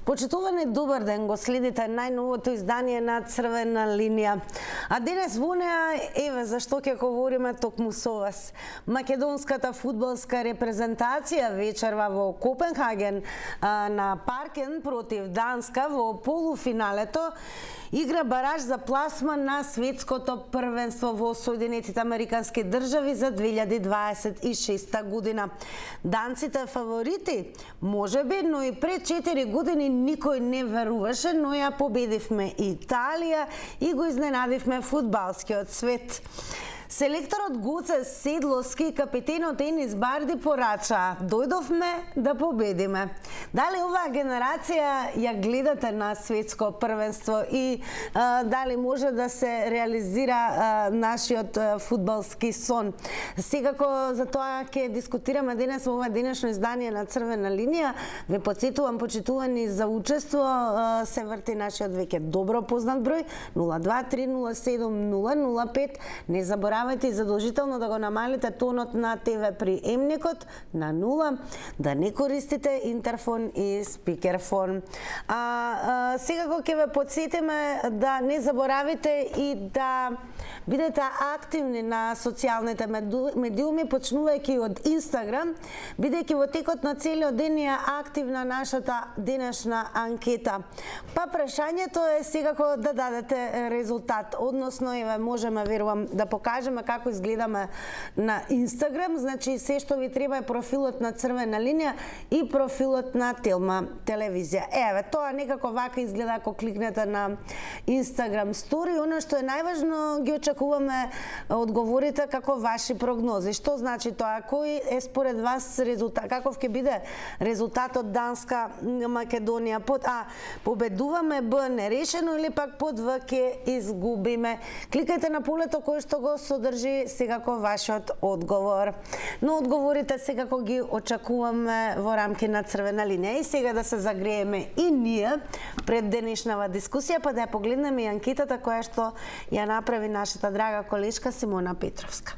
Почитувани, добар ден, го следите најновото издание на Црвена линија. А денес во неа, еве зашто ќе говориме токму со вас. Македонската фудбалска репрезентација вечерва во Копенхаген на Паркен против Данска во полуфиналето игра бараж за пласман на светското првенство во Соединетите Американски држави за 2026 година. Данците фаворити, можеби, но и пред 4 години никој не веруваше, но ја победивме Италија и го изненадивме фудбалскиот свет. Селекторот Гоце Седловски, капитенот Енис Барди порача: дојдовме да победиме. Дали оваа генерација ја гледате на светско првенство и дали може да се реализира нашиот фудбалски сон? Секако за тоа ќе дискутираме денес во ова денешно издание на Црвена линија. Ве потсетувам, почитувани, за учество се врти нашиот веќе добро познат број 023070005. Не заборавајте и задолжително да го намалите тонот на ТВ приемникот на 0, да не користите интерфон и спикерфон. Секако ќе ве потсетиме да не заборавите и да бидете активни на социјалните медиуми, почнувајќи од Инстаграм, бидејќи во текот на целиот ден е активна нашата денешна анкета. Па прашањето е секако да дадете резултат, односно еве можеме, верувам, да покажеме како изгледаме на Инстаграм. Значи се што ви треба е профилот на Црвена линија и профилот на Телма телевизија. Еве, тоа некако вака изгледа ако кликнете на Инстаграм стори. Она што е најважно, ги очекуваме одговорите како ваши прогнози. Што значи тоа? Кој е според вас резултат? Каков ќе биде резултатот Данска Македонија? Под А победуваме, Б нерешено или пак под В ќе изгубиме? Кликајте на полето кој што го содржи секако вашиот одговор. Но одговорите секако ги очекуваме во рамки на Црвена линија. И сега да се загрееме и ние пред денешнава дискусија, па да ја погледнеме и анкетата која што ја направи нашата драга колешка Симона Петровска.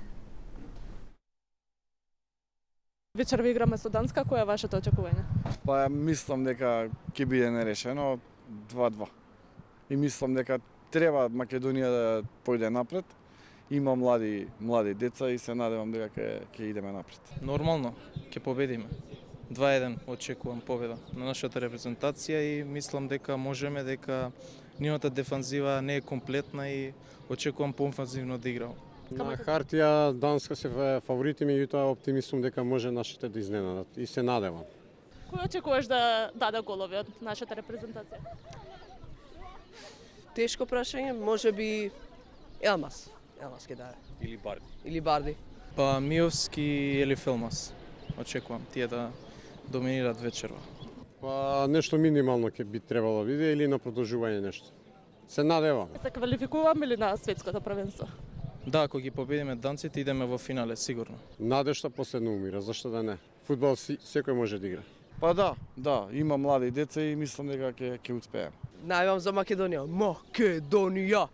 Вечер ви играме со Данска, кој е вашето очекување? Па мислам дека ќе биде нерешено 2-2. И мислам дека треба Македонија да појде напред. Има млади деца и се надевам дека ќе идеме напред. Нормално, ќе победиме. 2-1 очекувам победа на нашата репрезентација и мислам дека можеме, дека нивната дефанзива не е комплетна и очекувам поофанзивно да играм. На хартија Данска се фаворити, меѓутоа оптимистум дека може нашите да изненадат и се надевам. Кој очекуваш да даде голови од нашата репрезентација? Тешко прашање, можеби Елмас. Елмас ќе даде. Или Барди. Па Миовски или Филмас. Очекувам тие да доминираат вечерва. Па нешто минимално ќе би требало да биде или на продолжување нешто. Се надевам. Се квалификуваме ли на светското првенство? Да, ако ги победиме данците, идеме во финале сигурно. Надежта последно умира, зашто да не? Фудбал секој може да игра. Па да, има млади деца и мислам дека ќе успееме. Најавам за Македонија. Македонија!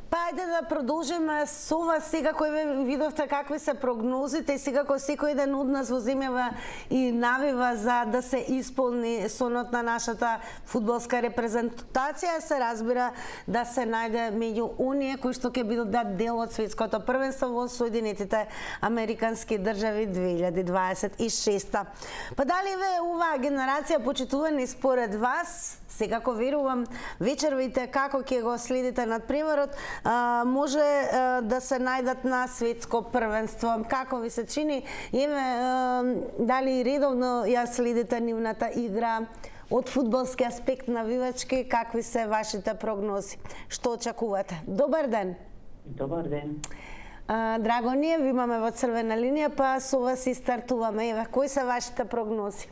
Па ајде да продолжиме со вас. Секако видовте какви се прогнозите и секако секој еден од нас во земјава и навива за да се исполни сонот на нашата фудбалска репрезентација. Се разбира да се најде меѓу оние кои што ќе бидат дел од светското првенство во Соединетите Американски држави 2026. Па дали ве оваа генерација почитувани според вас? Секако верувам, вечервите како ќе го следите надпреварот, може да се најдат на светско првенство. Како ви се чини? Дали редовно ја следите нивната игра од фудбалски аспект навивачки, какви се вашите прогнози? Што очекувате? Добар ден. Добар ден. Драго ни е, ви имаме во Црвена линија, па со вас и стартуваме. Еве, кои се вашите прогнози?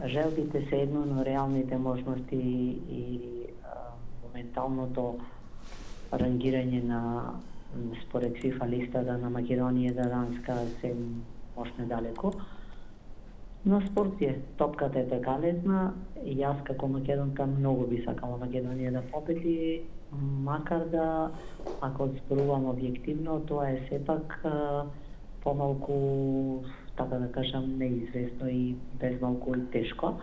Желбите се едно, но реалните можности и моменталното рангирање на според FIFA листата на Македонија да Данска се мощно далеко. На спорт е, топката е така лесна и јас како македонка многу би сакала Македонија да победи, макар да, ако зборувам објективно, тоа е сепак помалку така да кажам, неизвестно и безмалку и тешко.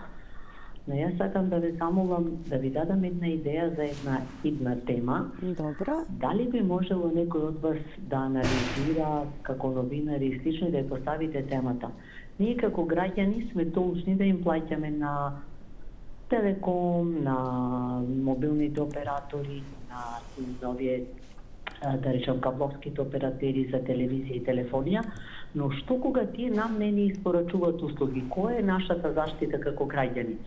Но јас сакам да ве замолам да ви дадам една идеја за една идна тема. Добро. Дали би можело некој од вас да анализира како новинари и слично да ја поставите темата? Ние како граѓани сме должни да им плаќаме на Телеком, на мобилните оператори, на овие, да речем, кабловските оператери за телевизија и телефонија, но што кога тие нам не ни испорачуваат услуги? Која е нашата заштита како граѓани?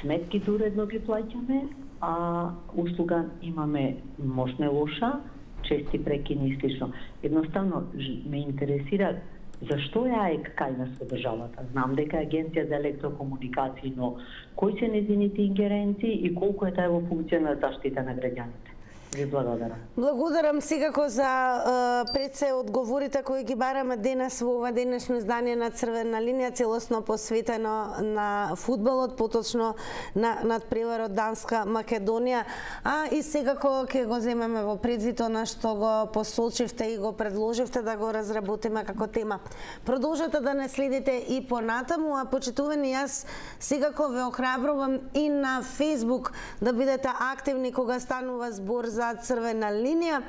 Сметките уредно ги плаќаме, а услуга имаме можна лоша, чести прекини и слично. Едноставно, ме интересира зашто е АЕК кај нас во државата? Знам дека е Агенција за електрокомуникации, но кои се нејзините ингеренции и колку е таа во функција на заштита на граѓаните? Ви благодарам. Благодарам секако за пред се одговорите кои ги бараме денес во ова денешно издание на Црвена линија, целосно посветено на фудбалот, поточно на надпреварот Данска-Македонија, а и секако ќе го земеме во предвид на што го посочивте и го предложивте да го разработиме како тема. Продолжете да не следите и понатаму, а почитувани, јас секако ве охрабрувам и на Facebook да бидете активни кога станува збор за Црвена линија.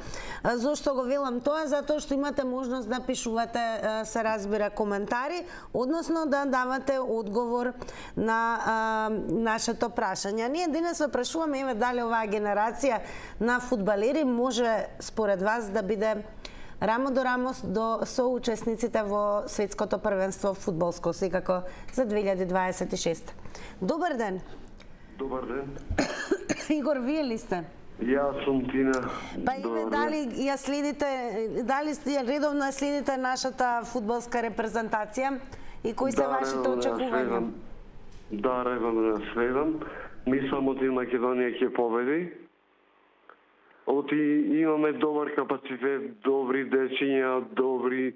Зошто го велам тоа? Затоа што имате можност да пишувате, се разбира, коментари, односно да давате одговор на нашето прашање. Ние денес ве прашуваме, еве, дали оваа генерација на фудбалери може според вас да биде рамо до рамо до соучесниците во светското првенство фудбалско, секако за 2026. Добар ден. Добар ден. Игор, вие ли сте? Јас сум Тина. Па и дали ја следите, дали редовно следите нашата фудбалска репрезентација и кои се вашите очекувања? Да, редовно следам. Мислам оти Македонија ќе победи. Оти имаме добар капацитет, добри дечиња, добри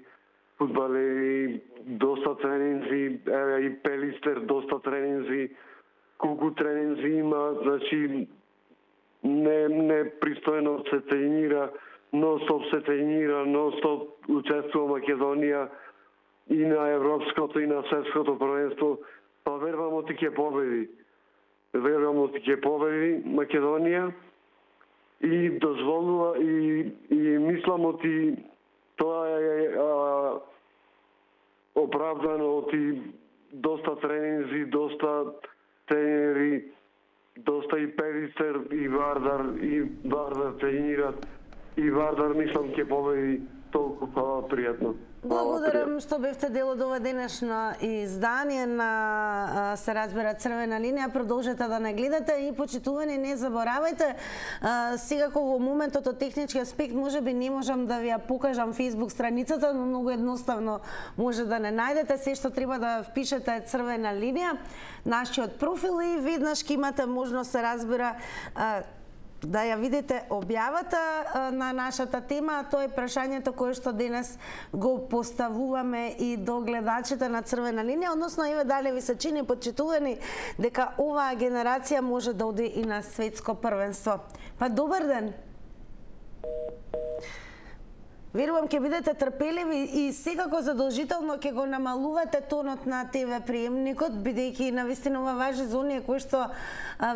фудбалери, доста тренинзи, и Пелистер доста тренинзи. Колку тренинзи има, значи не пристојно се тренира, нон-стоп се тренира, нон-стоп учествува Македонија и на европското и на светското првенство. Па верувам оти ќе победи. Верувам оти ќе победи Македонија и дозволува и мислам оти тоа е оправдано, оти доста тренинзи, доста тренери, доста и Пелистер и Вардар тренират и Вардар мислам ќе победи толку пријатно. Благодарам што бевте дел од ова денешно издание на, се разбира, Црвена линија. Продолжете да не гледате и, почитувани, не заборавајте. Секако во моментот од технички аспект можеби не можам да ви ја покажам Facebook страницата, но многу едноставно може да не најдете. Се што треба да впишете Црвена линија, нашиот профил, и веднаш ќе имате можност, се разбира, да ја видите објавата на нашата тема, а тоа е прашањето кое што денес го поставуваме и до гледачите на Црвена линија, односно, еве, дали ви се чини, почитувани, дека оваа генерација може да оди и на светско првенство. Па добар ден! Верувам ќе бидете трпеливи и секако задолжително ќе го намалувате тонот на ТВ приемникот, бидејќи навистина ова важи за оние кои што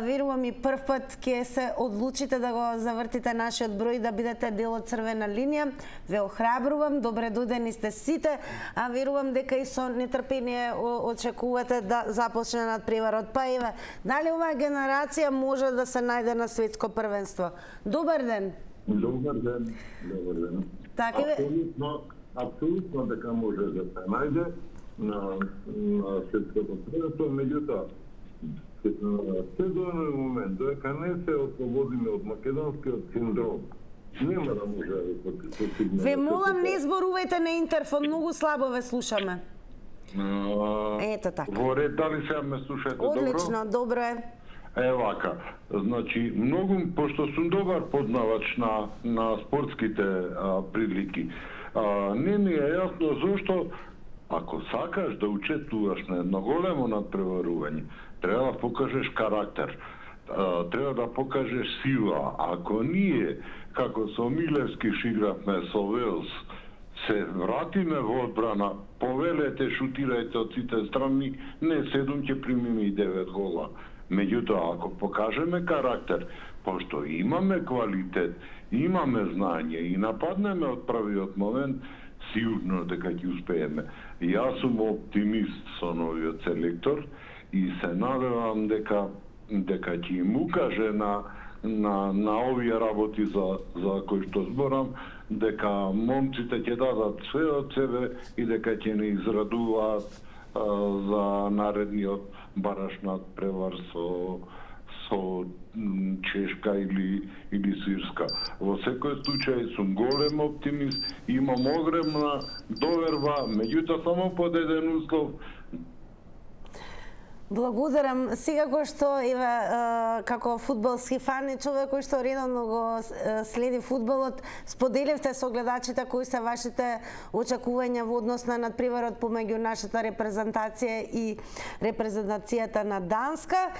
верувам и прв пат ќе се одлучите да го завртите нашиот број, да бидете дел од Црвена линија. Ве охрабрувам, добре дојдени сте сите, а верувам дека и со нетрпение очекувате да започне надпреварот. Па еве, дали оваа генерација може да се најде на светско првенство? Добар ден! Добар ден, добар ден. Така е. Апсолутно дека може да се најде на светското првенство, меѓутоа се до еден момент, дека не се ослободиме од македонскиот синдром, нема да може да се постигне. Ве молам, не зборувајте на интерфон, многу слабо ве слушаме. Ето така. Во ред, дали сега ме слушате добро? Одлично, добро е. Вака, значи, многу, пошто сум добар познавач на спортските прилики, не ми е јасно зошто, ако сакаш да учествуваш на едно големо надпреварување, треба да покажеш карактер, треба да покажеш сила. Ако ние, како со Милевски шигравме со Велс, се вратиме во одбрана, повелете, шутирајте од сите страни, не 7 ќе примиме и 9 гола. Меѓутоа, ако покажеме карактер, пошто имаме квалитет, имаме знање и нападнеме од првиот момент, сигурно дека ќе успееме. Јас сум оптимист со новиот селектор и се надевам дека ќе им укаже на овие работи за кои што зборам, дека момците ќе дадат све од себе и дека ќе не израдуваат за наредниот бараш надпревар со Чешка или Сирска. Во секој случај сум голем оптимист, имам огромна доверба, меѓутоа само под еден услов. Благодарам. Секако што еве како фудбалски фан и човек кој што редовно го следи фудбалот, споделивте со гледачите кои се вашите очекувања во однос на надпреварот помеѓу нашата репрезентација и репрезентацијата на Данска.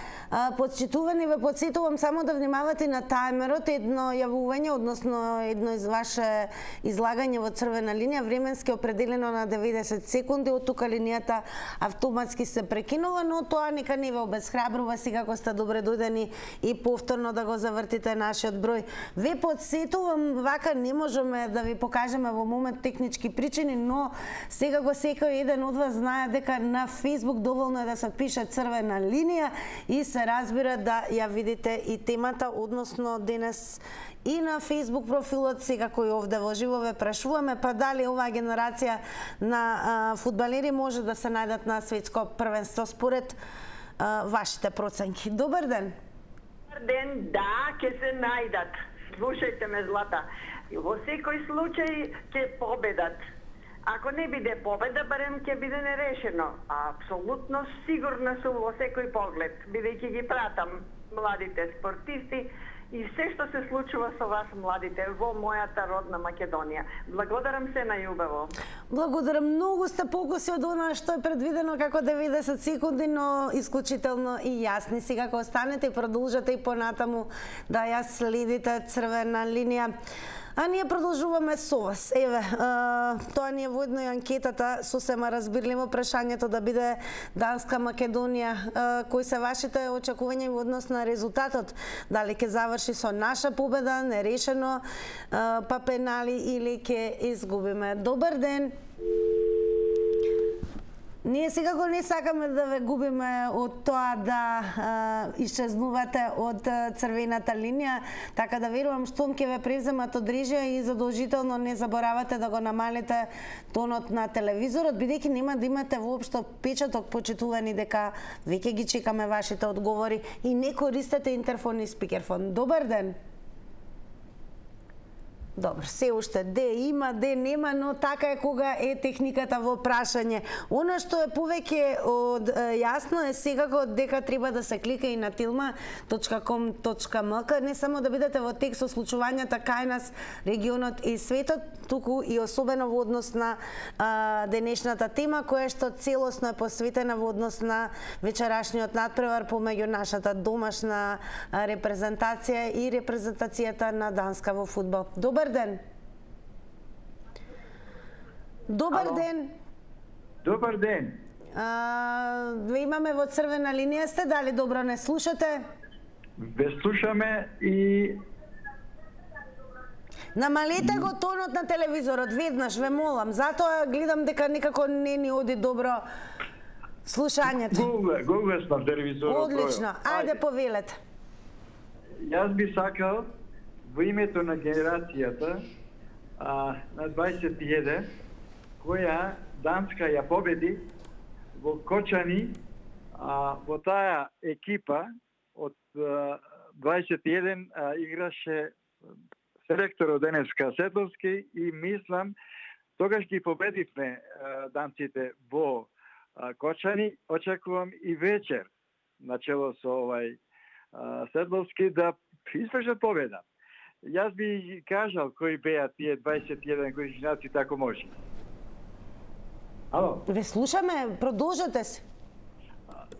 Почитувани, ве потсетувам само да внимавате на тајмерот, едно јавување, односно едно ваше излагање во црвена линија, временски определено на 90 секунди, од тука линијата автоматски се прекинува, но тоа нека не ве обесхрабрува, секако сте добре дојдени и повторно да го завртите нашиот број. Ве потсетувам, вака не можеме да ви покажеме во момент технички причини, но секако секој еден од вас знае дека на Facebook доволно е да се пише црвена линија и се разбира да ја видите и темата, односно денес и на Facebook профилот, секако и овде во живо ве прашуваме, па дали оваа генерација на фудбалери може да се најдат на светско првенство според вашите проценки. Добар ден. Добар ден, да, ќе се најдат. Слушајте ме, Злата. Во секој случај ќе победат. Ако не биде победа, барем ќе биде нерешено. Апсолутно сигурна сум во секој поглед, бидејќи ги пратам младите спортисти и се што се случува со вас младите во мојата родна Македонија. Благодарам се најубаво. Благодарам, многу сте покуси од она што е предвидено како 90 секунди, но исклучително и јасни. Сега кога останете и продолжате и понатаму да ја следите црвена линија. А ние продолжуваме со вас. Еве, тоа ни е во една анкетата, сосема разбирливо прашањето да биде Данска Македонија. Кои се вашите очекувања во однос на резултатот? Дали ќе заврши со наша победа, нерешено, па пенали или ќе изгубиме? Добар ден! Ние секако не сакаме да ве губиме од тоа да исчезнувате од црвената линија, така да верувам штом ќе ве превземат од режија и задолжително не заборавате да го намалите тонот на телевизорот, бидејќи нема да имате воопшто печаток, почитувани, дека веќе ги чекаме вашите одговори и не користете интерфон и спикерфон. Добар ден! Добро, се уште де има, де нема, но така е кога е техниката во прашање. Оно што е повеќе од јасно е секако дека треба да се клика и на tilma.com.mk, не само да бидете во текст со случувањата кај нас, регионот и светот, туку и особено во однос на денешната тема, која што целосно е посветена во однос на вечерашниот надпревар помеѓу нашата домашна репрезентација и репрезентацијата на Данска во фудбал. Добар ден. Добар ден. Добар ден. Ве имаме во црвена линија, сте дали добро не слушате? Ве слушаме и намалете го тонот на телевизорот веднаш, ве молам. Затоа гледам дека никако не ни оди добро слушањето. Го сме телевизорот. Одлично. Ајде повелете. Јас би сакал во името на генерацијата на 21, која Данска ја победи во Кочани, во таа екипа од 21 играше селекторот денеска Светловски и мислам тогаш ги победивме данците во Кочани. Очекувам и вечер начело со овај Светловски да извршат победа. Јас би кажал кои беа тие 21 годишњаци, тако може. Ало? Ве слушаме, продолжете се.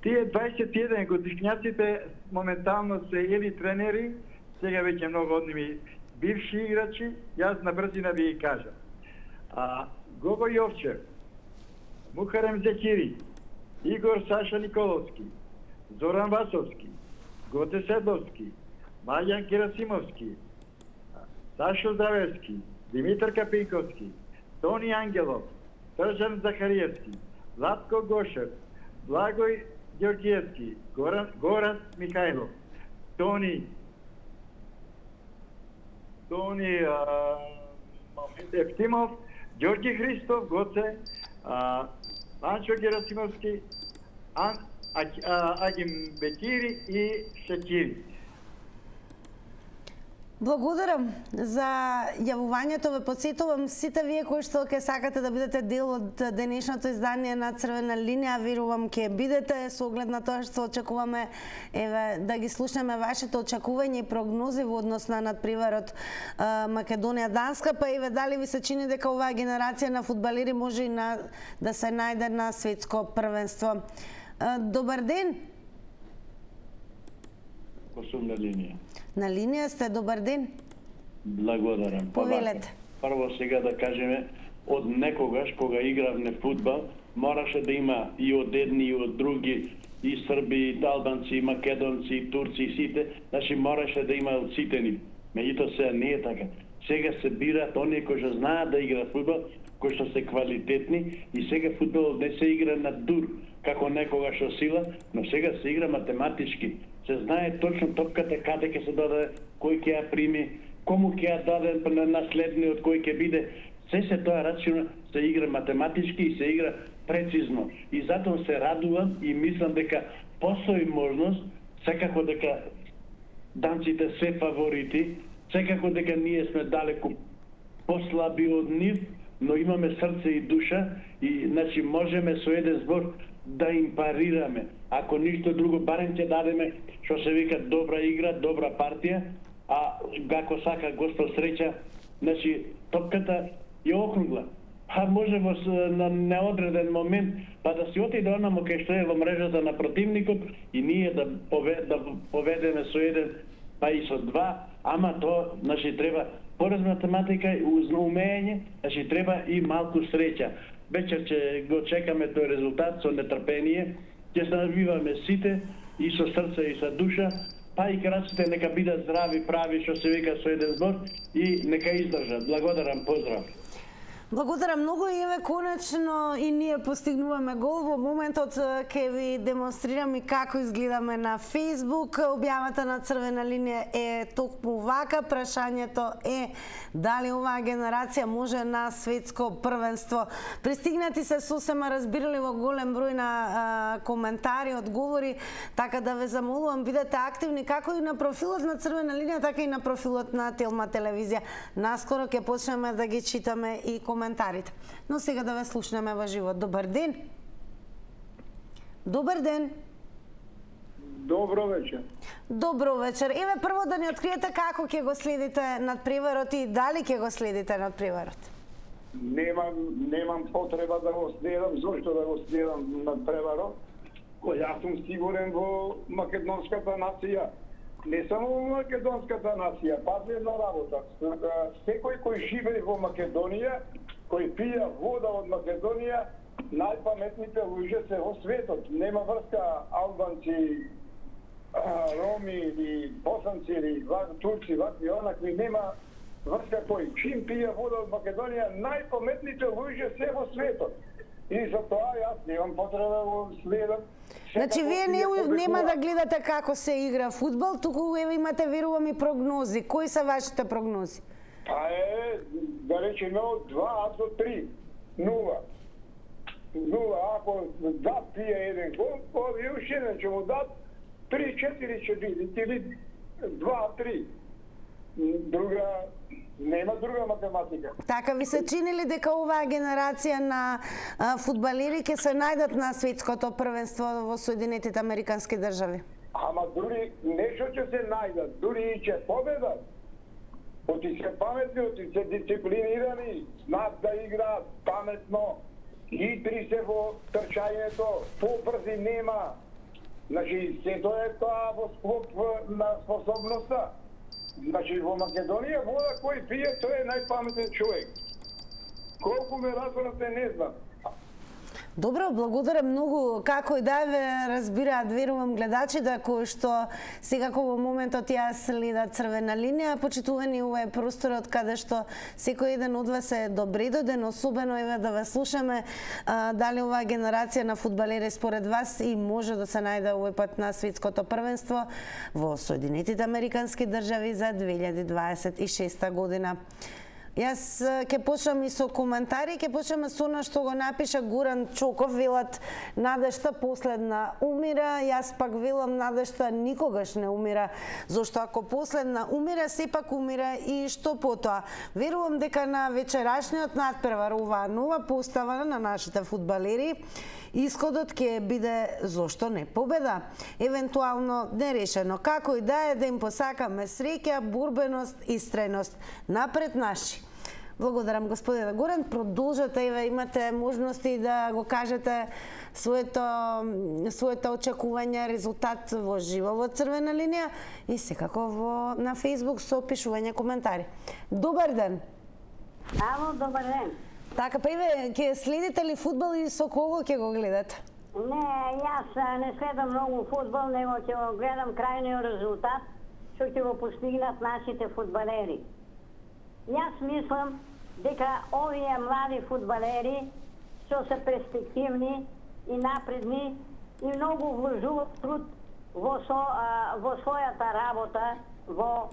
Тие 21 годишњаците моментално се или тренери, сега веќе многу од ними бивши играчи, јас на брзина би ги кажам. Гого Јовчев, Мухарем Зекири, Игор Саша Николовски, Зоран Васовски, Гоце Седловски, Мајан Керасимовски, Сашо Здравевски, Димитар Капинковски, Тони Ангелов, Тржан Захариевски, Златко Гошев, Благој Ѓорѓиевски, Горан Михајлов, Тони Ефтимов, Ѓорѓи Христов, Гоце, Анчо Герасимовски, Агим Бекири и Шекири. Благодарам за јавувањето. Ве потсетувам сите вие кои што ќе сакате да бидете дел од денешното издание на Црвена линија, верувам ќе бидете со оглед на тоа што очекуваме да ги слушнеме вашите очекувања и прогнози во однос на надпреварот Македонија-Данска, па дали ви се чини дека оваа генерација на фудбалери може и да се најде на светско првенство. Добар ден. Сум на линија. На линија сте, добар ден. Благодарам. Повелете. Прво сега да кажеме, од некогаш кога игравме фудбал, мораше да има и од едни и од други, и срби, и албанци, и македонци, и турци, и сите, значи мораше да има од сите ни. Меѓутоа сега не е така. Сега се бираат оние кои што знаат да играат фудбал, кои што се квалитетни, и сега фудбалот не се игра на дур, како некогаш со сила, но сега се игра математички. Се знае точно топката каде ќе се даде, кој ќе ја прими, кому ќе ја даде на наследниот, кој ќе биде. Се тоа рачуна се игра математички и се игра прецизно. И затоа се радувам и мислам дека постои можност, секако дека данците се фаворити, секако дека ние сме далеку послаби од нив, но имаме срце и душа и значи можеме со еден збор да им парираме. Ако ништо друго, барем ќе дадеме, што се вика, добра игра, добра партија, а како сака Господ среќа, значи топката е округла. Може на неодреден момент, па да си отиде онамо кај што е во мрежата на противникот и ние да поведеме со еден, па и со два, ама тоа, значи треба поред математика и умење, значи треба и малку среќа. Вечер ќе го чекаме тој резултат со нетрпение, ќе се навиваме сите и со срце и со душа, па и краците нека бидат здрави, прави, што се вика со еден збор и нека издржат. Благодарам, поздрав. Благодарам многу и еве конечно и ние постигнуваме гол. Во моментот ќе ви демонстрирам и како изгледаме на Facebook. Објавата на Црвена линија е токму вака. Прашањето е дали оваа генерација може на светско првенство. Пристигнати се сосема разбирливо голем број на коментари, одговори, така да ве замолувам бидете активни како и на профилот на Црвена линија, така и на профилот на Телма телевизија. Наскоро ќе почнеме да ги читаме и коментарите. Но сега да ве слушнеме во живо. Добар ден. Добар ден. Добро вечер. Добро вечер. Еве прво да ни откриете како ќе го следите надпреварот и дали ќе го следите надпреварот. Немам потреба да го следам, зошто да го следам надпреварот. Јас сум сигурен во македонската нација. Не само во македонската нација, пази една работа. Секој кој живее во Македонија, кој пија вода од Македонија, најпаметните луѓе се во светот. Нема врска албанци, роми или босанци или турци, вакви онакви, нема врска кој. Чим пија вода од Македонија, најпаметните луѓе се во светот. И за тоа јас немам потреба да го следам. Значи вие нема да гледате како се игра фудбал, туку еве имате, верувам, и прогнози. Кои се вашите прогнози? Па е, да речеме од 2 до 3. 0. Ако дат пие еден гол, и уште еден ќе му дат 3-4 ќе биде, или 2-3. Нема друга математика. Така ви се чини ли дека оваа генерација на фудбалери ќе се најдат на светското првенство во Соединетите Американски држави? Ама дури нешто ќе се најдат, дури и ќе победат. Оти се паметни, оти се дисциплинирани, знаат да играат паметно, хитри се во трчањето, побрзи нема. Значи, се тоа е тоа во склоп на способноста. Значи, во Македонија вода кој пие, тој е најпаметен човек. Колку ме разбрате, не знам. Добро, благодарам многу. Како и да ве разбираат, верувам гледачите кои што секако во моментот ја следат Црвена линија, почитувани ова е просторот каде што секој еден од вас е добредоден, особено еве да ве слушаме дали оваа генерација на фудбалери според вас и може да се најде овој пат на светското првенство во Соединетите Американски држави за 2026 година. Јас ќе почнам и со коментари, ќе почнеме со она што го напиша Гуран Чоков, велат надежта последна умира, јас пак велам надежта никогаш не умира, зашто ако последна умира, сепак умира и што потоа. Верувам дека на вечерашниот надпревар, оваа нова постава на нашите фудбалери, исходот ќе биде зошто не победа, евентуално нерешено. Како и да е, да им посакаме среќа, борбеност и стрејност. Напред наши. Благодарам, господине Гуран. Продолжете, еве имате можности да го кажете своето очекување, резултат во живо во Црвена линија и секако на Facebook со пишување коментари. Добар ден. Ало, добар ден. Така, па еве, ќе следите ли фудбал и со кого ќе го гледате? Не, јас не следам многу фудбал, него ќе го гледам крајниот резултат, што ќе го постигнат нашите фудбалери. Јас мислам дека овие млади фудбалери што се перспективни и напредни и многу вложуваат труд во својата работа, во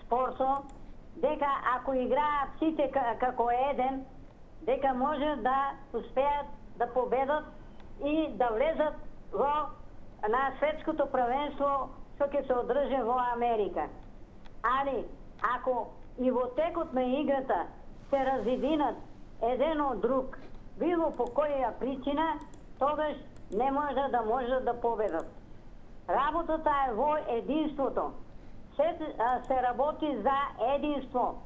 спортот, дека ако играат сите како еден, дека може да успеат да победат и да влезат на светското првенство што ќе се одржи во Америка. Али, ако и во текот на играта се разединат еден од друг, било по која причина, тогаш не може да победат. Работата е во единството. Се работи за единство.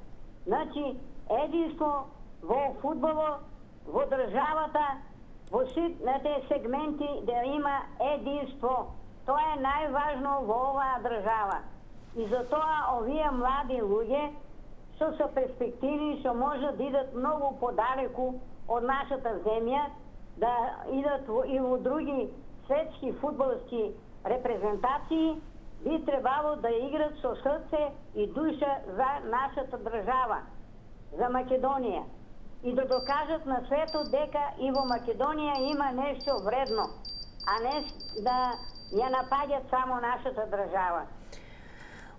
Значи, единство во фудбалот, во државата, во сите сегменти да има единство. Тоа е најважно во оваа држава. И затоа овие млади луѓе што се перспективни, што може да идат многу подалеку од нашата земја, да идат и во други светски фудбалски репрезентации, би требало да играт со срце и душа за нашата држава, за Македонија. И да докажат на светот дека и во Македонија има нешто вредно, а не да ја напаѓат само нашата држава.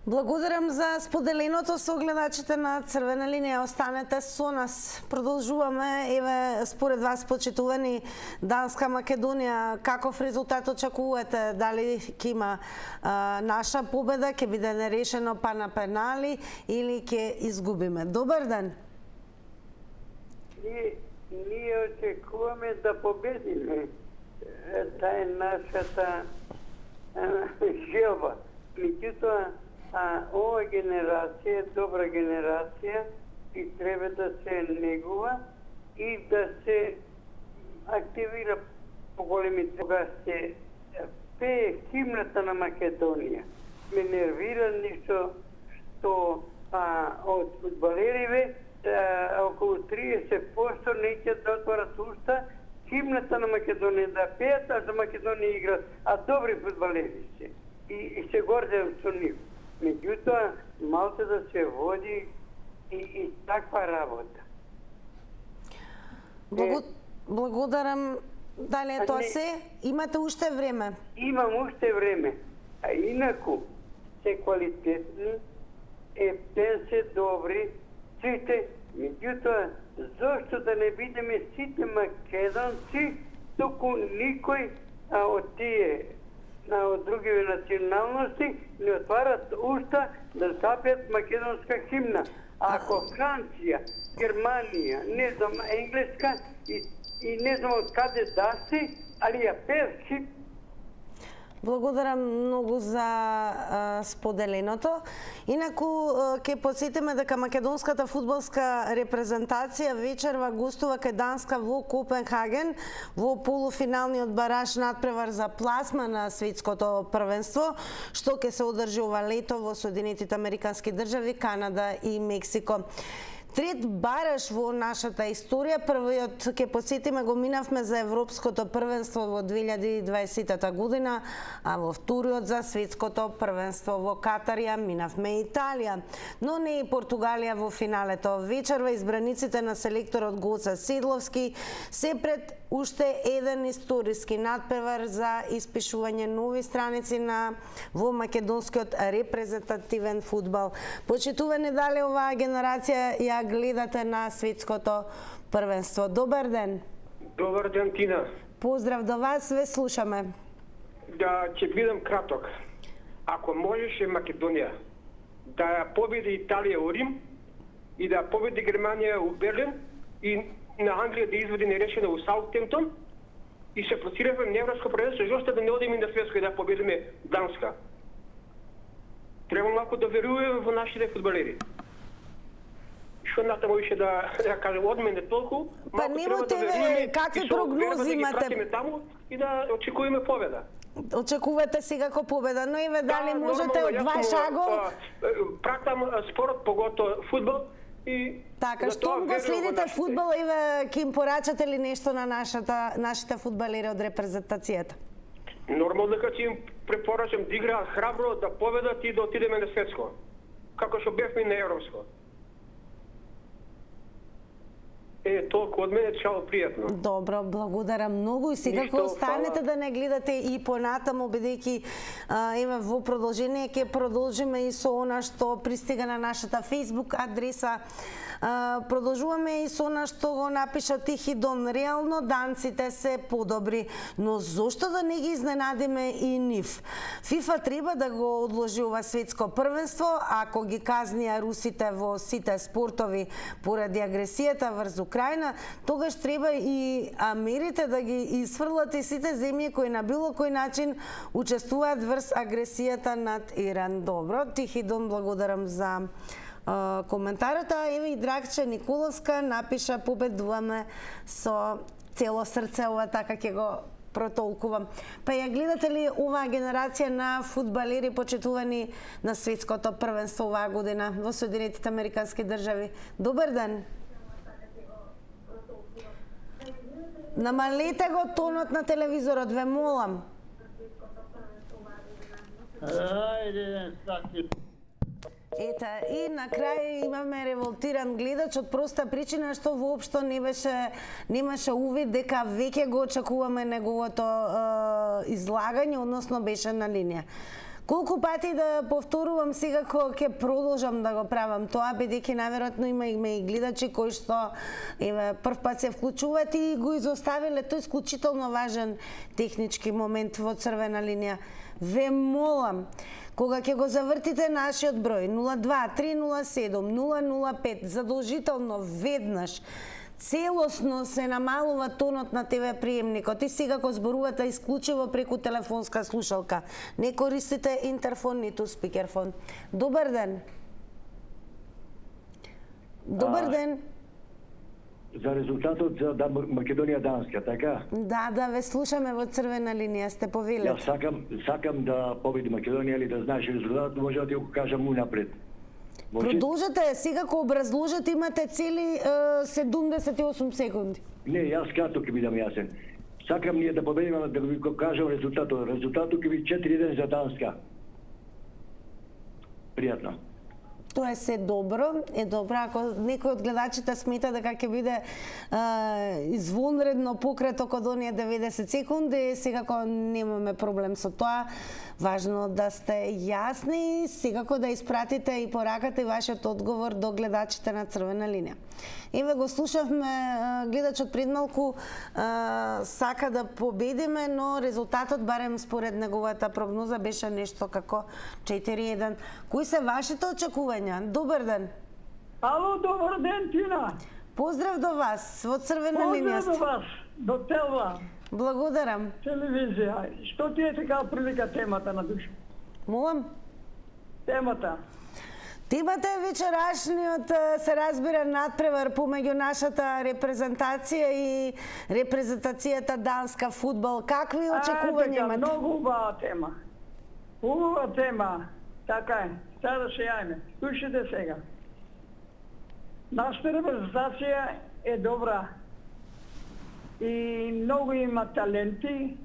Благодарам за споделеното со гледачите на Црвена линија. Останете со нас. Продолжуваме. Еве, според вас, почитувани, Данска, Македонија, каков резултат очекувате? Дали ќе има наша победа, ќе биде нерешено па на пенали или ќе изгубиме? Добар ден. Ние очекуваме да победиме. Та е нашата желба. Меѓутоа, ова генерација е добра генерација и треба да се негува и да се активира поголемите. Кога се пее химната на Македонија, ме нервирани што од фудбалериве околу 30% неќе да отворат уста химната на Македонија да пеат, а за Македонија играт, а добри фудбалери се. И се гордеам со нив. Меѓутоа, малце да се води и таква работа. Благодарам. Дали е тоа се? Имате уште време? Имам уште време. А инаку, се квалитетни, се добри, сите, меѓутоа, зошто да не бидеме сите македонци, туку никој од тие од други националности не отварат уста да запеат македонска химна. Ако Франција, Германија, не знам, Енглеска и не знам од каде да се, али ја пеат химна. Благодарам многу за споделеното. Инаку, ќе подсетиме дека македонската фудбалска репрезентација вечерва гостува кај Данска во Копенхаген во полуфиналниот бараж надпревар за пласма на светското првенство, што ќе се одржи ова лето во Соединетите Американски држави, Канада и Мексико. Трет бараш во нашата историја. Првиот ќе посетиме го минавме за Европското првенство во 2020 година, а во вториот за Светското првенство во Катар ја минавме Италија, но не и Португалија во финалето. Вечерва избраниците на селекторот Гоца Седловски се пред уште еден историски надпревар за испишување нови страници во македонскиот репрезентативен фудбал. Почитувани, дали оваа генерација ја гледате на Светското првенство? Добар ден. Добар ден, Тина. Поздрав до вас, ве слушаме. Да, ќе бидам краток. Ако можеше Македонија да ја победи Италија у Рим и да победи Германија у Берлин и на Англија да изведи нерешено у Саутемптон и се пласираме на Европско првенство, зошто да не одиме на светско и да победиме Данска? Треба малку да веруваме во нашите фудбалери. Што натаму више да кажем од мене толку, малку треба да веруваме, какви прогнози да имате? Пратиме таму и да очекуваме победа. Очекувате секако победа, но еве дали можете од ваш агол? Пратам спорт, погото фудбал. И така, што го следите фудбал, еве ќе им порачате ли нешто на нашите фудбалери од репрезентацијата? Нормално дека ќе им препорачам да играат храбро, да победат и да отидеме на светско. Како што бевме на европско. Толку од мене, чао, пријатно. Добро, благодарам многу и секако останете да не гледате и понатаму, бидејќи еве во продолжение ќе продолжиме и со она што пристига на нашата Facebook адреса. Продолжуваме и со она што го напиша Тихи Дон. Реално данците се подобри, но зошто да не ги изненадиме и нив? ФИФА треба да го одложи ова светско првенство, ако ги казнија русите во сите спортови поради агресијата врз Украина, тогаш треба и Америте да ги изфрлат и сите земји кои на било кој начин учествуваат врз агресијата над Иран. Добро, Тихи Дон, благодарам за коментарата. Еве и Драгче Николовска напиша: победуваме со цело срце, ова така ќе го протолкувам. Па ја гледате ли оваа генерација на фудбалери почитувани на светското првенство оваа година во Соединетите Американски држави? Добар ден. Намалете го тонот на телевизорот, ве молам. Ета, и на крај имаме револтиран гледач од проста причина што воопшто немаше увид дека веќе го очекуваме неговото излагање, односно беше на линија. Колку пати да повторувам, секако ќе продолжам да го правам тоа, бидејќи наверојатно има и гледачи кои што прв пат се вклучуваат и го изоставиле тој исклучително важен технички момент во црвена линија. Ве молам, кога ќе го завртите нашиот број 02-307-005, задолжително веднаш целосно се намалува тонот на ТВ приемникот и сега го зборувате исклучиво преку телефонска слушалка. Не користите интерфон ниту спикерфон. Добар ден. Добар ден. За резултатот за Македонија-Данска, така? Да, ве слушаме во црвена линија, сте повелете. Јас сакам да победи Македонија, или да знаеш резултатот, може да ти го кажам унапред. Продолжете, сега ко образложат имате цели 78 секунди. Не, јас кратко ќе бидам јасен. Сакам ние да победиме, да ви го кажам резултатот. Резултатот ќе биде 4-1 за Данска. Пријатно. Тоа е се добро, ако некој од гледачите смета дека ќе биде извонредно пократок од оние 90 секунди, секако немаме проблем со тоа. Важно да сте јасни и секако да испратите и поракате вашиот одговор до гледачите на црвена линија. Еве го слушавме, гледачот пред малку сака да победиме, но резултатот, барем според неговата прогноза, беше нешто како 4-1. Кои се вашите очекувања? Добар ден. Ало, добар ден, Тина. Поздрав до вас, во црвена линија. Поздрав до вас, до Телва. Благодарам. Телевизија. Што ти е така прилика темата на душа? Молам? Темата. Темата е вечерашниот, се разбира, надпревар помеѓу нашата репрезентација и репрезентацијата Данска фудбал. Какви очекувања имате? Многу убава тема. Убава тема. Така е. Сега да се јајме. Слушайте сега. Нашата репрезентација е добра и многу има таленти,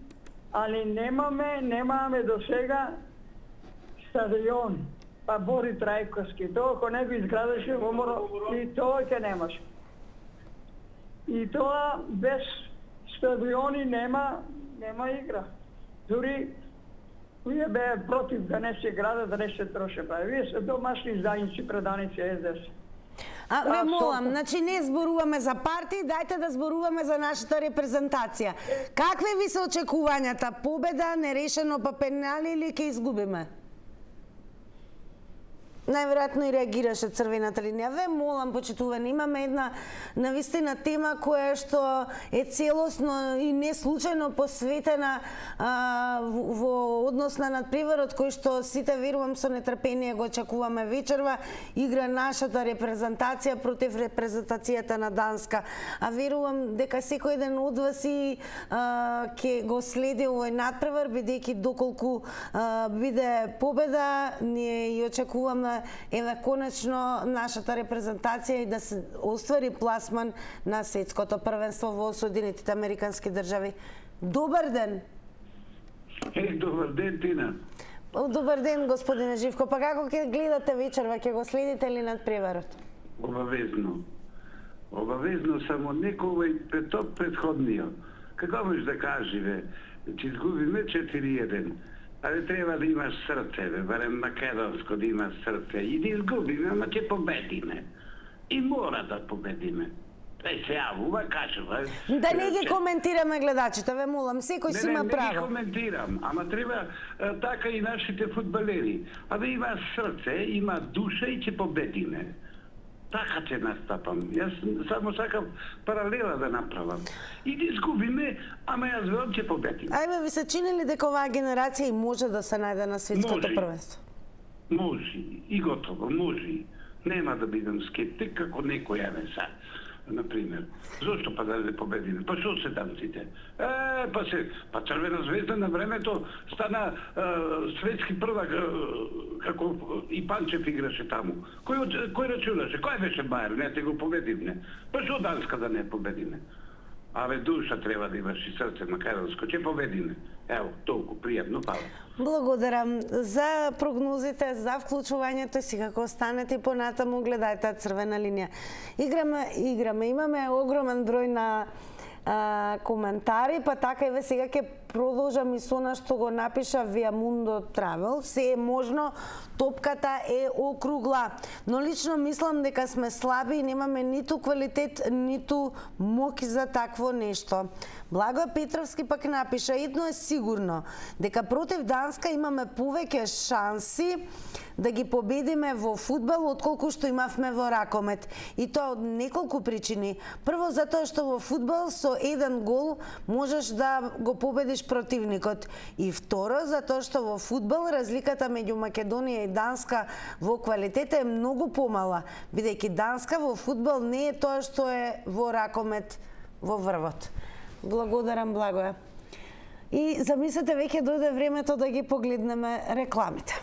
али немаме до сега стадион. Па Бори Трајковски, тоа ако не би изградеше Воморо, и тоа ќе немаше. И тоа без стадиони нема игра. Дури вие бе против да не се града, да не се троше прави. Вие се домашни изданици, преданици СДС. Ве молам, значи не зборуваме за партии, дајте да зборуваме за нашата репрезентација. Какви ви се очекувањата? Победа, нерешено па пенали или ќе изгубиме? Најверојатно и реагираше Црвената линија. Ве молам, почитувани, имаме една навистина тема која што е целосно и не случајно посветена во однос на надпреварот кој што сите верувам со нетрпение го очекуваме вечерва. Игра нашата репрезентација против репрезентацијата на Данска. А верувам дека секој еден од вас и ќе го следи овој надпревар, бидејќи доколку биде победа, ние и очекуваме еве конечно нашата репрезентација и да се оствари пласман на светското првенство во Соединетите Американски држави. Добар ден. Добар ден, Тина. Добар ден, господине Живко. Па како ќе гледате вечерва, ќе го следите ли надпреварот? Обавезно. Обавезно, само некој предходниот. Како можеш да кажи, бе, че изгубиме 4-1. Але треба да имаш срце, бе, барем македонско да имаш срце. И да изгубиме, ама ќе победиме. И мора да победиме. Се јавува, кажува. Да не ги коментираме гледачите, ве молам, секој си има право. Не ги коментирам, ама треба така и нашите фудбалери. А да има срце, има душа и ќе победиме. Така ќе настапам. Јас само сакам паралела да направам. И да изгубиме, ама јас верувам ќе победиме. Ајме, ви се чини ли дека оваа генерација и може да се најде на светското првенство? Може, и готово, може. Нема да бидам скептик како некој еве са. Например, зошто па да не победиме? Па што се дамците? Па Црвена звезда на времето стана светски првак, како и Панчев играше таму. Кој рачунаше? Кој беше Бајер? Не те го победивме. Па што Данска да не победиме? Аве душа треба да имаш и срце македонско. Ќе победиме. Ево, толку пријатно, пала. Благодарам за прогнозите, за вклучувањето, си како останете и понатаму гледајте Црвена линија. Играме, имаме огромен број на коментари, па така и ве сега ќе продолжам и со што го напиша Viamundo Travel. Се е можно, топката е округла. Но лично мислам дека сме слаби и немаме ниту квалитет, ниту моки за такво нешто. Благо Петровски пак напиша, едно е сигурно, дека против Данска имаме повеќе шанси да ги победиме во фудбал отколку што имавме во ракомет. И тоа од неколку причини. Прво, затоа што во фудбал со еден гол можеш да го победиш противникот. И второ, затоа што во фудбал разликата меѓу Македонија и Данска во квалитет е многу помала, бидејќи Данска во фудбал не е тоа што е во ракомет во врвот. Благодарам, Благоја. И замислете, веќе дојде времето да ги погледнеме рекламите.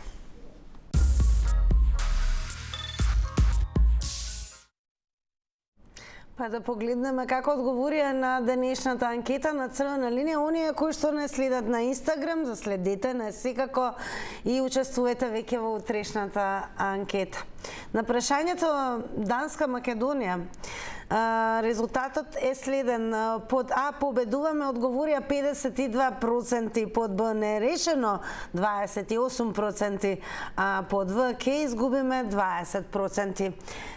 Па да погледнеме како одговорија на денешната анкета на Црвена линија. Оние кои што не следат на Инстаграм, заследете не секако и учествувате веќе во утрешната анкета. На прашањето Данска-Македонија, резултатот е следен. Под А победуваме одговорија 52%, под Б нерешено 28%, а под В ке изгубиме 20%.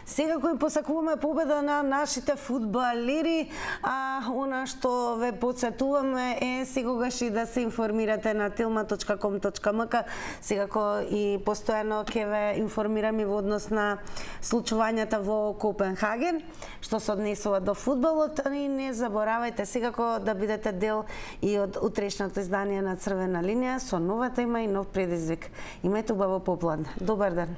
Секако и посакуваме победа на нашите фудбалери, а она што ве подсетуваме е секогаш и да се информирате на tilma.com.mk. Секако и постојано ќе ве информирам и во однос на случувањата во Копенхаген, што се однесува до фудбалот, и не заборавајте секако да бидете дел и од утрешното издание на Црвена линија со нова тема и нов предизвик. Имајте убаво попладне. Добар ден.